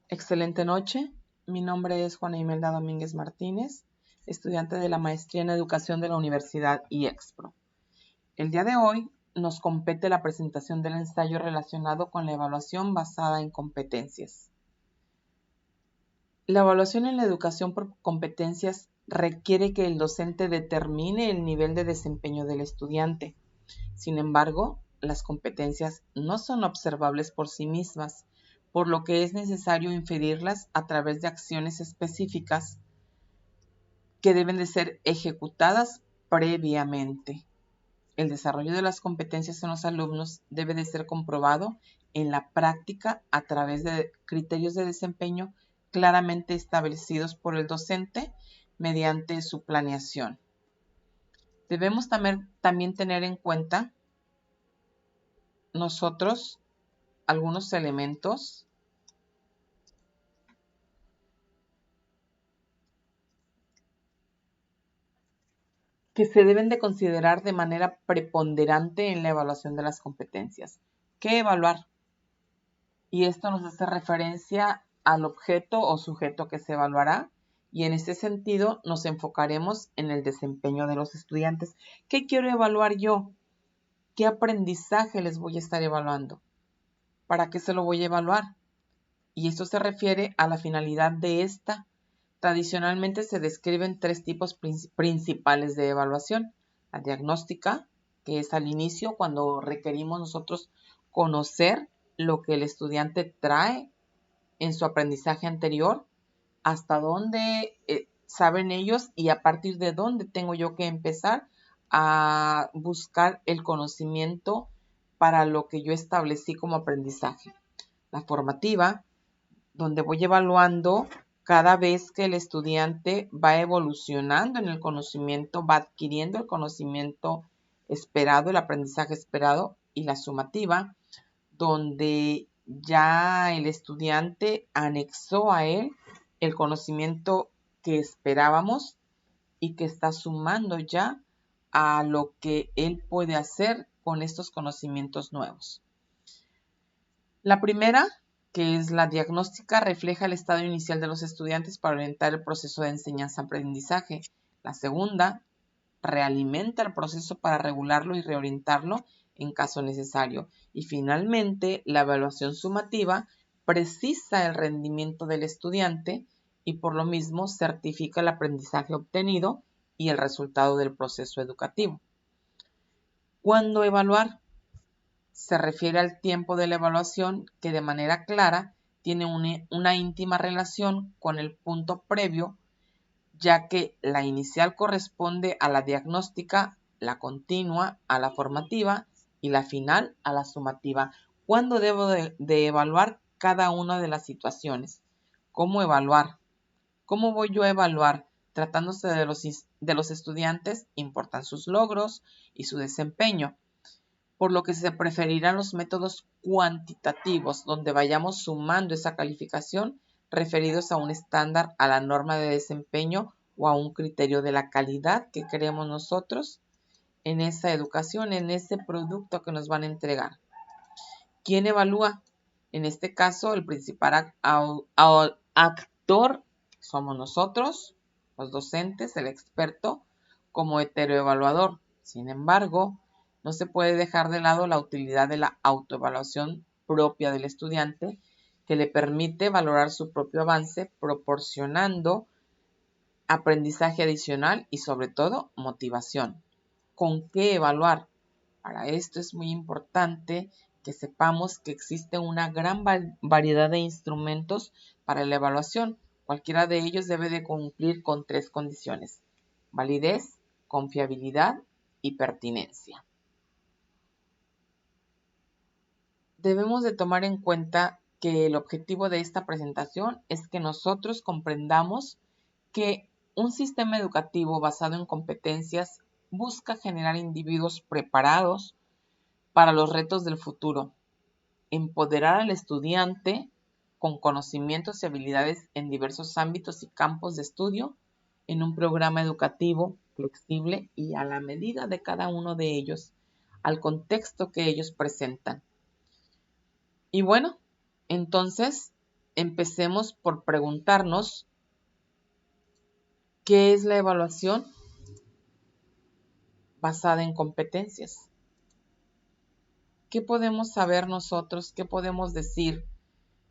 Excelente noche. Mi nombre es Juana Imelda Domínguez Martínez, estudiante de la Maestría en Educación de la Universidad IEXPRO. El día de hoy nos compete la presentación del ensayo relacionado con la evaluación basada en competencias. La evaluación en la educación por competencias requiere que el docente determine el nivel de desempeño del estudiante. Sin embargo, las competencias no son observables por sí mismas, por lo que es necesario inferirlas a través de acciones específicas que deben de ser ejecutadas previamente. El desarrollo de las competencias en los alumnos debe de ser comprobado en la práctica a través de criterios de desempeño claramente establecidos por el docente mediante su planeación. Debemos también tener en cuenta nosotros algunos elementos que se deben de considerar de manera preponderante en la evaluación de las competencias. ¿Qué evaluar? Y esto nos hace referencia al objeto o sujeto que se evaluará, y en ese sentido nos enfocaremos en el desempeño de los estudiantes. ¿Qué quiero evaluar yo? ¿Qué aprendizaje les voy a estar evaluando? ¿Para qué se lo voy a evaluar? Y esto se refiere a la finalidad de esta. Tradicionalmente se describen tres tipos principales de evaluación. La diagnóstica, que es al inicio cuando requerimos nosotros conocer lo que el estudiante trae en su aprendizaje anterior, hasta dónde saben ellos y a partir de dónde tengo yo que empezar a buscar el conocimiento para lo que yo establecí como aprendizaje. La formativa, donde voy evaluando cada vez que el estudiante va evolucionando en el conocimiento, va adquiriendo el conocimiento esperado, el aprendizaje esperado, y la sumativa, donde ya el estudiante anexó a él el conocimiento que esperábamos y que está sumando ya a lo que él puede hacer con estos conocimientos nuevos. La primera, que es la diagnóstica, refleja el estado inicial de los estudiantes para orientar el proceso de enseñanza-aprendizaje. La segunda, realimenta el proceso para regularlo y reorientarlo en caso necesario. Y finalmente, la evaluación sumativa precisa el rendimiento del estudiante y por lo mismo certifica el aprendizaje obtenido y el resultado del proceso educativo. ¿Cuándo evaluar? Se refiere al tiempo de la evaluación que de manera clara tiene una íntima relación con el punto previo, ya que la inicial corresponde a la diagnóstica, la continua a la formativa y la final a la sumativa. ¿Cuándo debo de evaluar cada una de las situaciones? ¿Cómo evaluar? ¿Cómo voy yo a evaluar? Tratándose de los estudiantes, importan sus logros y su desempeño, por lo que se preferirán los métodos cuantitativos, donde vayamos sumando esa calificación referidos a un estándar, a la norma de desempeño o a un criterio de la calidad que queremos nosotros en esa educación, en ese producto que nos van a entregar. ¿Quién evalúa? En este caso, el principal actor somos nosotros, los docentes, el experto, como heteroevaluador. Sin embargo, no se puede dejar de lado la utilidad de la autoevaluación propia del estudiante, que le permite valorar su propio avance, proporcionando aprendizaje adicional y sobre todo motivación. ¿Con qué evaluar? Para esto es muy importante que sepamos que existe una gran variedad de instrumentos para la evaluación. Cualquiera de ellos debe de cumplir con tres condiciones: validez, confiabilidad y pertinencia. Debemos de tomar en cuenta que el objetivo de esta presentación es que nosotros comprendamos que un sistema educativo basado en competencias busca generar individuos preparados para los retos del futuro, empoderar al estudiante con conocimientos y habilidades en diversos ámbitos y campos de estudio en un programa educativo flexible y a la medida de cada uno de ellos, al contexto que ellos presentan. Y bueno, entonces empecemos por preguntarnos qué es la evaluación basada en competencias. ¿Qué podemos saber nosotros? ¿Qué podemos decir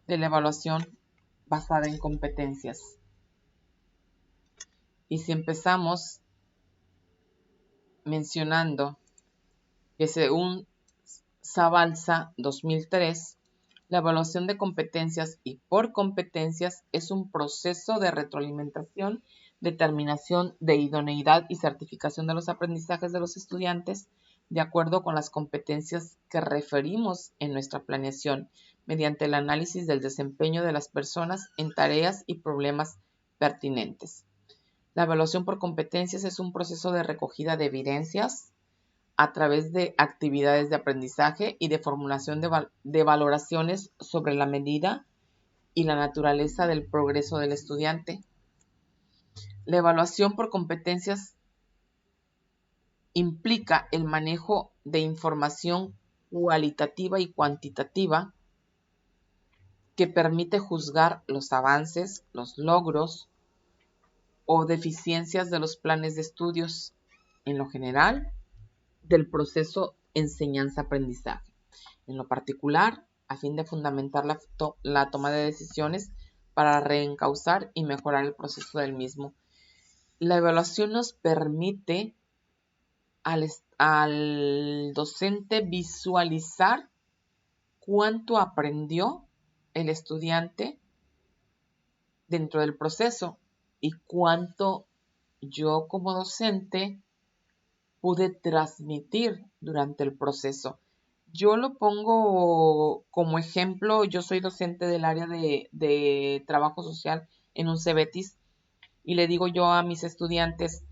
de la evaluación basada en competencias? Y si empezamos mencionando que según Zabalza 2003, la evaluación de competencias y por competencias es un proceso de retroalimentación, determinación de idoneidad y certificación de los aprendizajes de los estudiantes de acuerdo con las competencias que referimos en nuestra planeación, mediante el análisis del desempeño de las personas en tareas y problemas pertinentes. La evaluación por competencias es un proceso de recogida de evidencias a través de actividades de aprendizaje y de formulación de valoraciones sobre la medida y la naturaleza del progreso del estudiante. La evaluación por competencias implica el manejo de información cualitativa y cuantitativa que permite juzgar los avances, los logros o deficiencias de los planes de estudios, en lo general, del proceso enseñanza-aprendizaje. En lo particular, a fin de fundamentar la toma de decisiones para reencauzar y mejorar el proceso del mismo. La evaluación nos permite al docente visualizar cuánto aprendió el estudiante dentro del proceso y cuánto yo como docente pude transmitir durante el proceso. Yo lo pongo como ejemplo, yo soy docente del área de trabajo social en un CEBETIS y le digo yo a mis estudiantes,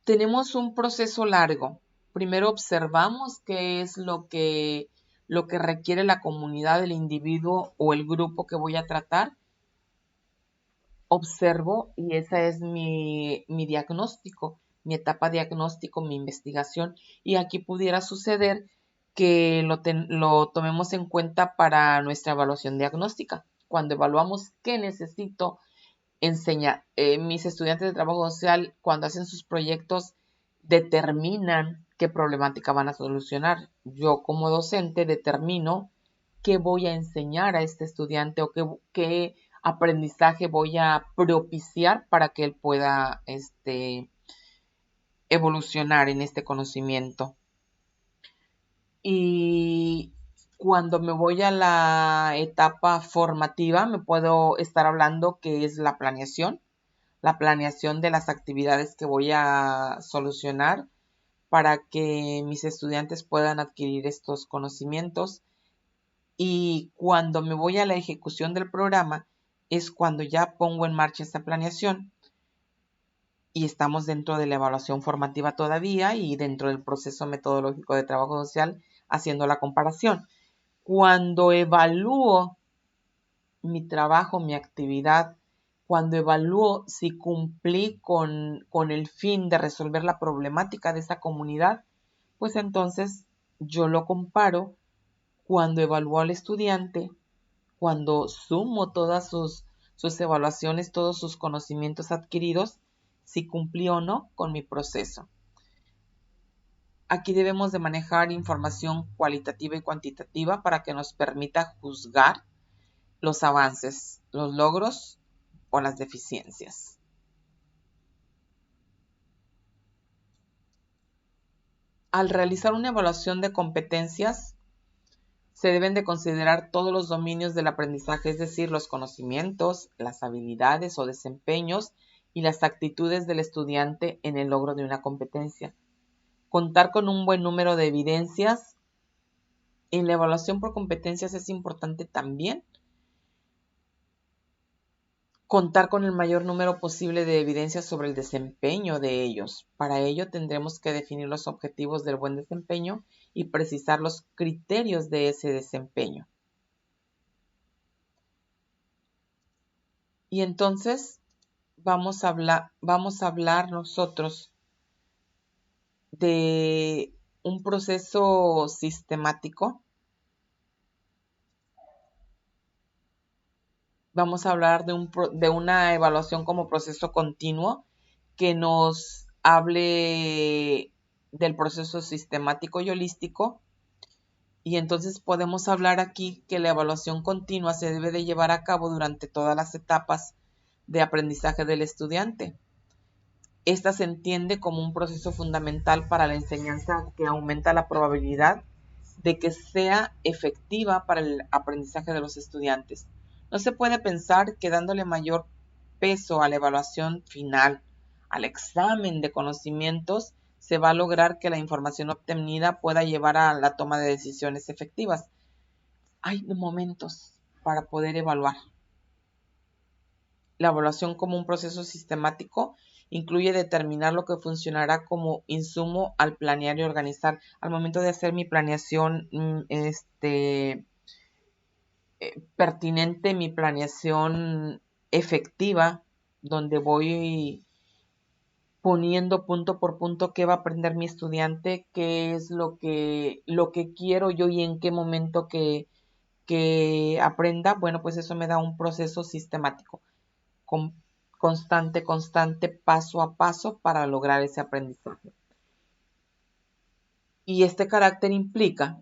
tenemos un proceso largo. Primero observamos qué es lo que requiere la comunidad, el individuo o el grupo que voy a tratar. Observo y ese es mi diagnóstico, mi etapa diagnóstico, mi investigación. Y aquí pudiera suceder que lo tomemos en cuenta para nuestra evaluación diagnóstica. Cuando evaluamos qué necesito enseñar, mis estudiantes de trabajo social, cuando hacen sus proyectos, determinan qué problemática van a solucionar. Yo como docente determino qué voy a enseñar a este estudiante o qué aprendizaje voy a propiciar para que él pueda evolucionar en este conocimiento. Y cuando me voy a la etapa formativa, me puedo estar hablando que es la planeación de las actividades que voy a solucionar para que mis estudiantes puedan adquirir estos conocimientos. Y cuando me voy a la ejecución del programa es cuando ya pongo en marcha esta planeación y estamos dentro de la evaluación formativa todavía y dentro del proceso metodológico de trabajo social haciendo la comparación. Cuando evalúo mi trabajo, mi actividad, cuando evalúo si cumplí con el fin de resolver la problemática de esa comunidad, pues entonces yo lo comparo cuando evalúo al estudiante, cuando sumo todas sus evaluaciones, todos sus conocimientos adquiridos, si cumplí o no con mi proceso. Aquí debemos de manejar información cualitativa y cuantitativa para que nos permita juzgar los avances, los logros o las deficiencias. Al realizar una evaluación de competencias, se deben de considerar todos los dominios del aprendizaje, es decir, los conocimientos, las habilidades o desempeños y las actitudes del estudiante en el logro de una competencia. Contar con un buen número de evidencias en la evaluación por competencias es importante también. Contar con el mayor número posible de evidencias sobre el desempeño de ellos. Para ello tendremos que definir los objetivos del buen desempeño y precisar los criterios de ese desempeño. Y entonces vamos a hablar nosotros de un proceso sistemático vamos a hablar de una evaluación como proceso continuo que nos hable del proceso sistemático y holístico. Y entonces podemos hablar aquí que la evaluación continua se debe de llevar a cabo durante todas las etapas de aprendizaje del estudiante. Esta se entiende como un proceso fundamental para la enseñanza que aumenta la probabilidad de que sea efectiva para el aprendizaje de los estudiantes. No se puede pensar que dándole mayor peso a la evaluación final, al examen de conocimientos, se va a lograr que la información obtenida pueda llevar a la toma de decisiones efectivas. Hay momentos para poder evaluar. La evaluación como un proceso sistemático incluye determinar lo que funcionará como insumo al planear y organizar. Al momento de hacer mi planeación pertinente, mi planeación efectiva, donde voy poniendo punto por punto qué va a aprender mi estudiante, qué es lo que quiero yo y en qué momento que aprenda, bueno, pues eso me da un proceso sistemático, con, constante, paso a paso para lograr ese aprendizaje. Y este carácter implica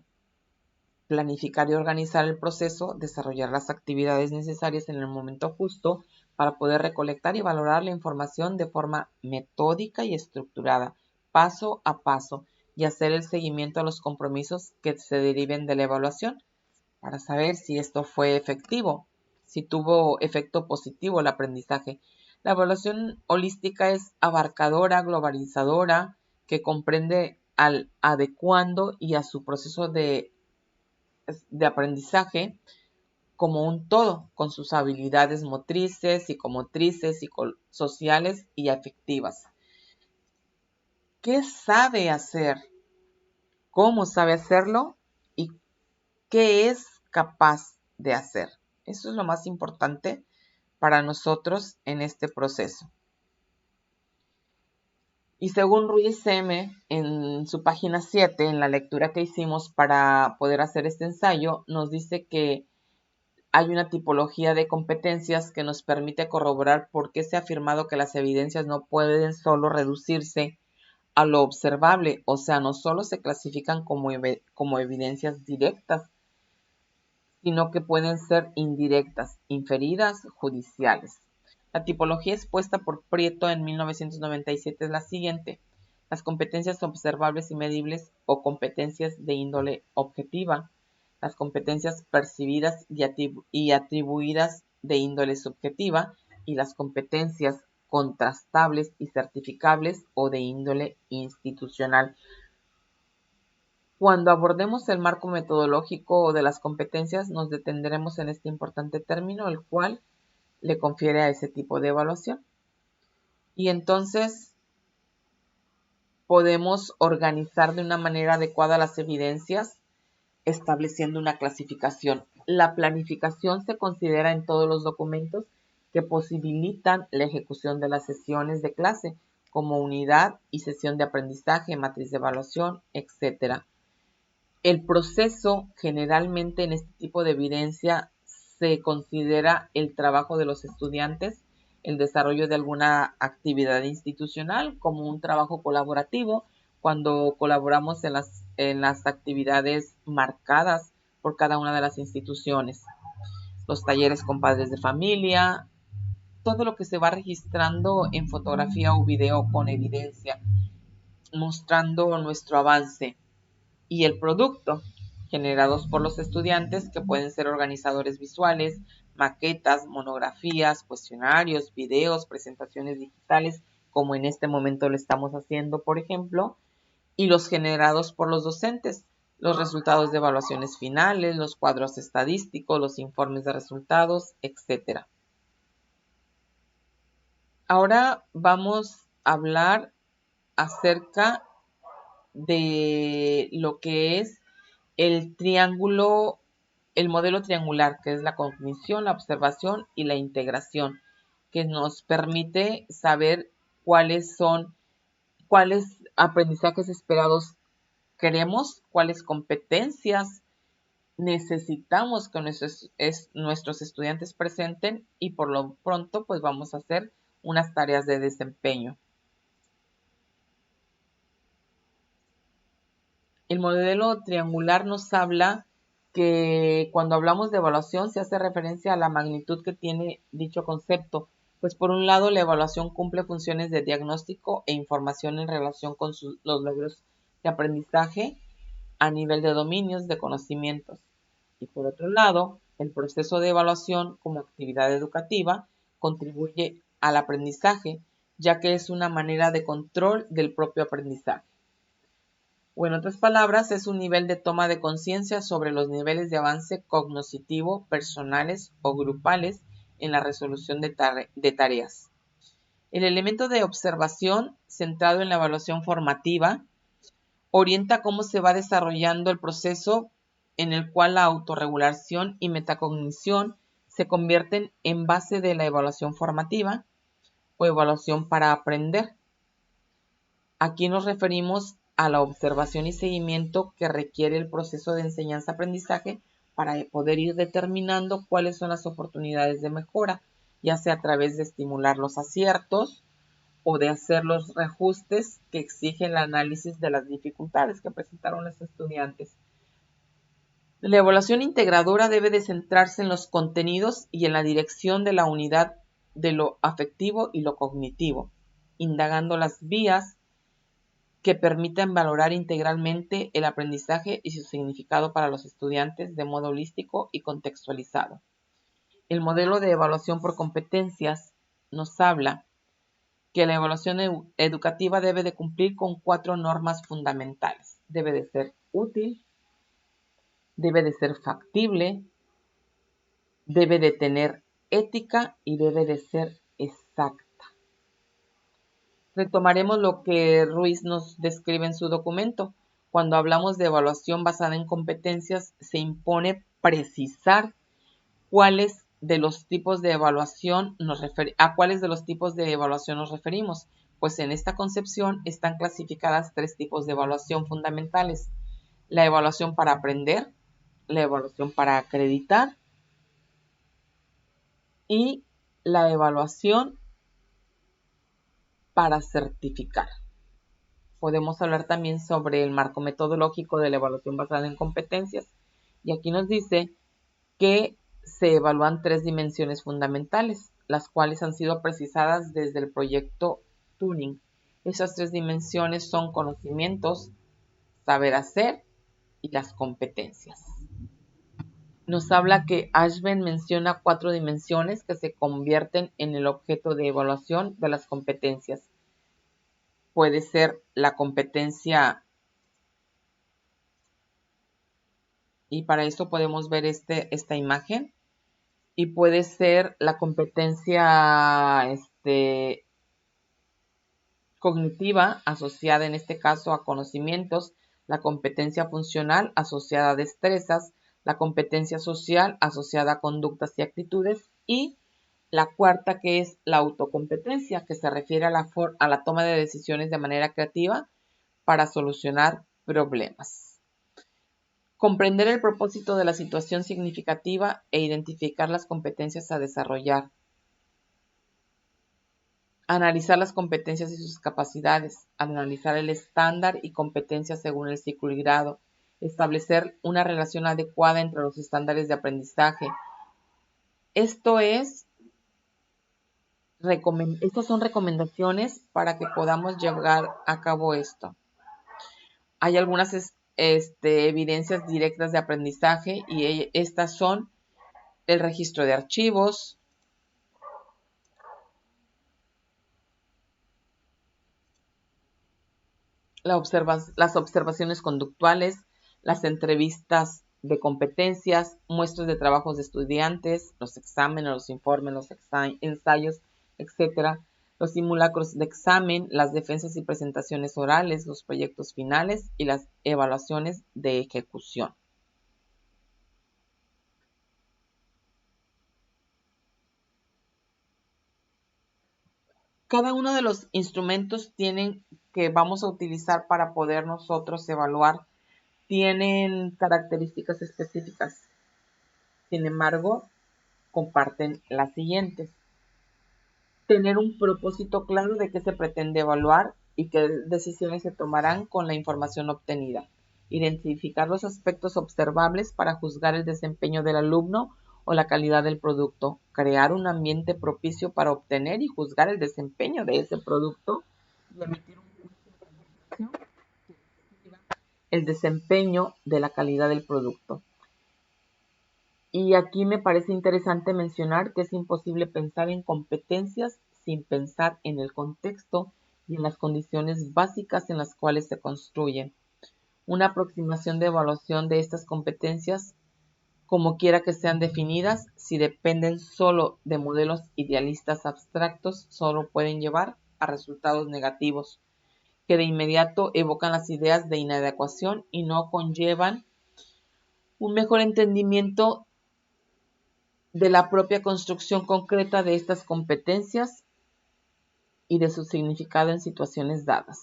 planificar y organizar el proceso, desarrollar las actividades necesarias en el momento justo para poder recolectar y valorar la información de forma metódica y estructurada, paso a paso, y hacer el seguimiento a los compromisos que se deriven de la evaluación para saber si esto fue efectivo, si tuvo efecto positivo el aprendizaje. La evaluación holística es abarcadora, globalizadora, que comprende al adecuando y a su proceso de aprendizaje como un todo, con sus habilidades motrices, psicomotrices, psicosociales y afectivas. ¿Qué sabe hacer? ¿Cómo sabe hacerlo? ¿Y qué es capaz de hacer? Eso es lo más importante para nosotros en este proceso. Y según Ruiz M., en su página 7, en la lectura que hicimos para poder hacer este ensayo, nos dice que hay una tipología de competencias que nos permite corroborar por qué se ha afirmado que las evidencias no pueden solo reducirse a lo observable, o sea, no solo se clasifican como evidencias directas, sino que pueden ser indirectas, inferidas, judiciales. La tipología expuesta por Prieto en 1997 es la siguiente: las competencias observables y medibles o competencias de índole objetiva, las competencias percibidas y atribuidas de índole subjetiva y las competencias contrastables y certificables o de índole institucional. Cuando abordemos el marco metodológico de las competencias, nos detendremos en este importante término, el cual le confiere a ese tipo de evaluación. Y entonces podemos organizar de una manera adecuada las evidencias, estableciendo una clasificación. La planificación se considera en todos los documentos que posibilitan la ejecución de las sesiones de clase, como unidad y sesión de aprendizaje, matriz de evaluación, etc. El proceso, generalmente en este tipo de evidencia, se considera el trabajo de los estudiantes, el desarrollo de alguna actividad institucional como un trabajo colaborativo, cuando colaboramos en las actividades marcadas por cada una de las instituciones, los talleres con padres de familia, todo lo que se va registrando en fotografía o video con evidencia, mostrando nuestro avance y el producto, generados por los estudiantes, que pueden ser organizadores visuales, maquetas, monografías, cuestionarios, videos, presentaciones digitales, como en este momento lo estamos haciendo, por ejemplo, y los generados por los docentes, los resultados de evaluaciones finales, los cuadros estadísticos, los informes de resultados, etc. Ahora vamos a hablar acerca de lo que es el triángulo, el modelo triangular, que es la cognición, la observación y la integración, que nos permite saber cuáles aprendizajes esperados queremos, cuáles competencias necesitamos que nuestros estudiantes presenten y por lo pronto pues vamos a hacer unas tareas de desempeño. El modelo triangular nos habla que cuando hablamos de evaluación se hace referencia a la magnitud que tiene dicho concepto, pues por un lado la evaluación cumple funciones de diagnóstico e información en relación con los logros de aprendizaje a nivel de dominios de conocimientos. Y por otro lado, el proceso de evaluación como actividad educativa contribuye al aprendizaje, ya que es una manera de control del propio aprendizaje. O en otras palabras, es un nivel de toma de conciencia sobre los niveles de avance cognoscitivo personales o grupales en la resolución de tareas. El elemento de observación centrado en la evaluación formativa orienta cómo se va desarrollando el proceso en el cual la autorregulación y metacognición se convierten en base de la evaluación formativa o evaluación para aprender. Aquí nos referimos a la observación y seguimiento que requiere el proceso de enseñanza-aprendizaje para poder ir determinando cuáles son las oportunidades de mejora, ya sea a través de estimular los aciertos o de hacer los reajustes que exige el análisis de las dificultades que presentaron los estudiantes. La evaluación integradora debe de centrarse en los contenidos y en la dirección de la unidad de lo afectivo y lo cognitivo, indagando las vías que permitan valorar integralmente el aprendizaje y su significado para los estudiantes de modo holístico y contextualizado. El modelo de evaluación por competencias nos habla que la evaluación educativa debe de cumplir con 4 normas fundamentales. Debe de ser útil, debe de ser factible, debe de tener ética y debe de ser exacta. Retomaremos lo que Ruiz nos describe en su documento. Cuando hablamos de evaluación basada en competencias, se impone precisar cuáles de los tipos de evaluación a cuáles de los tipos de evaluación nos referimos. Pues en esta concepción están clasificadas 3 tipos de evaluación fundamentales: la evaluación para aprender, la evaluación para acreditar y la evaluación para certificar. Podemos hablar también sobre el marco metodológico de la evaluación basada en competencias. Y aquí nos dice que se evalúan 3 dimensiones fundamentales, las cuales han sido precisadas desde el proyecto Tuning. Esas 3 dimensiones son conocimientos, saber hacer y las competencias. Nos habla que Ashben menciona 4 dimensiones que se convierten en el objeto de evaluación de las competencias. Puede ser la competencia, y para esto podemos ver esta imagen, y puede ser la competencia cognitiva asociada en este caso a conocimientos, la competencia funcional asociada a destrezas, la competencia social asociada a conductas y actitudes, y la cuarta, que es la autocompetencia, que se refiere a la toma de decisiones de manera creativa para solucionar problemas. Comprender el propósito de la situación significativa e identificar las competencias a desarrollar. Analizar las competencias y sus capacidades. Analizar el estándar y competencias según el ciclo y grado. Establecer una relación adecuada entre los estándares de aprendizaje. Estas son recomendaciones para que podamos llevar a cabo esto. Hay algunas evidencias directas de aprendizaje y estas son el registro de archivos, las observaciones conductuales, las entrevistas de competencias, muestras de trabajos de estudiantes, los exámenes, los informes, los ensayos, etc., los simulacros de examen, las defensas y presentaciones orales, los proyectos finales y las evaluaciones de ejecución. Cada uno de los instrumentos que vamos a utilizar para poder nosotros evaluar tienen características específicas. Sin embargo, comparten las siguientes: tener un propósito claro de qué se pretende evaluar y qué decisiones se tomarán con la información obtenida. Identificar los aspectos observables para juzgar el desempeño del alumno o la calidad del producto. Crear un ambiente propicio para obtener y juzgar el desempeño de ese producto y emitir un juicio de calificación que describa el desempeño de la calidad del producto. Y aquí me parece interesante mencionar que es imposible pensar en competencias sin pensar en el contexto y en las condiciones básicas en las cuales se construyen. Una aproximación de evaluación de estas competencias, como quiera que sean definidas, si dependen solo de modelos idealistas abstractos, solo pueden llevar a resultados negativos, que de inmediato evocan las ideas de inadecuación y no conllevan un mejor entendimiento de la propia construcción concreta de estas competencias y de su significado en situaciones dadas.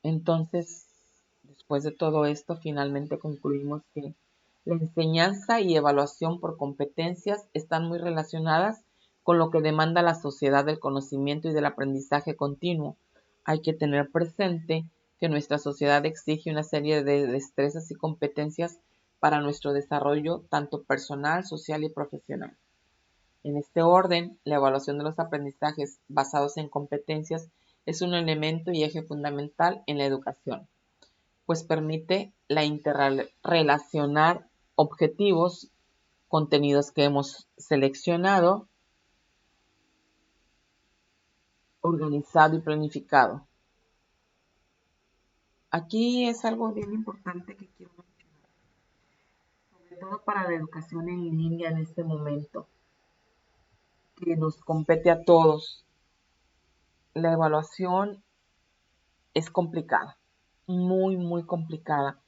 Entonces, después de todo esto, finalmente concluimos que la enseñanza y evaluación por competencias están muy relacionadas con lo que demanda la sociedad del conocimiento y del aprendizaje continuo. Hay que tener presente que nuestra sociedad exige una serie de destrezas y competencias para nuestro desarrollo tanto personal, social y profesional. En este orden, la evaluación de los aprendizajes basados en competencias es un elemento y eje fundamental en la educación, pues permite la interrelacionar objetivos, contenidos que hemos seleccionado, organizado y planificado. Aquí es algo bien importante que quiero mencionar, sobre todo para la educación en línea en este momento, que nos compete a todos. La evaluación es complicada, muy, muy complicada.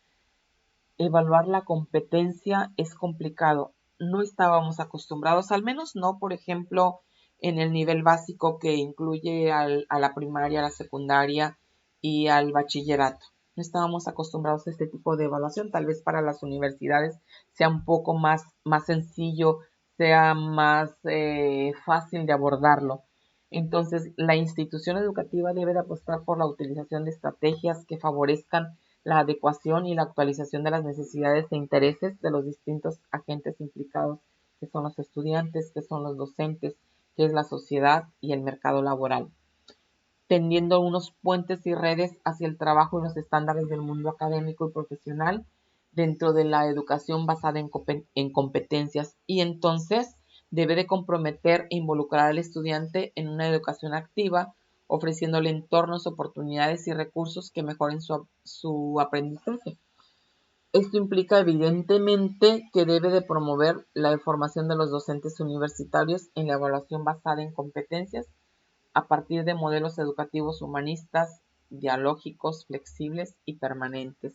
Evaluar la competencia es complicado. No estábamos acostumbrados, al menos no, por ejemplo, en el nivel básico que incluye a la primaria, a la secundaria y al bachillerato. No estábamos acostumbrados a este tipo de evaluación. Tal vez para las universidades sea un poco más sencillo, sea más fácil de abordarlo. Entonces, la institución educativa debe de apostar por la utilización de estrategias que favorezcan la adecuación y la actualización de las necesidades e intereses de los distintos agentes implicados, que son los estudiantes, que son los docentes, que es la sociedad y el mercado laboral, tendiendo unos puentes y redes hacia el trabajo y los estándares del mundo académico y profesional dentro de la educación basada en competencias, y entonces debe de comprometer e involucrar al estudiante en una educación activa, ofreciéndole entornos, oportunidades y recursos que mejoren su aprendizaje. Esto implica evidentemente que debe de promover la formación de los docentes universitarios en la evaluación basada en competencias a partir de modelos educativos humanistas, dialógicos, flexibles y permanentes,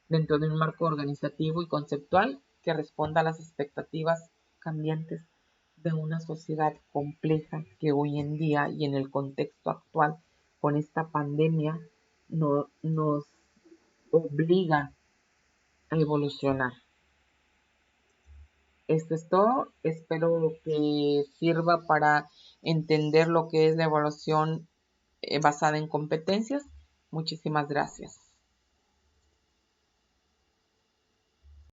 dentro de un marco organizativo y conceptual que responda a las expectativas cambiantes de una sociedad compleja que hoy en día y en el contexto actual con esta pandemia nos obliga a evolucionar. Esto es todo. Espero que sirva para entender lo que es la evaluación basada en competencias. Muchísimas gracias.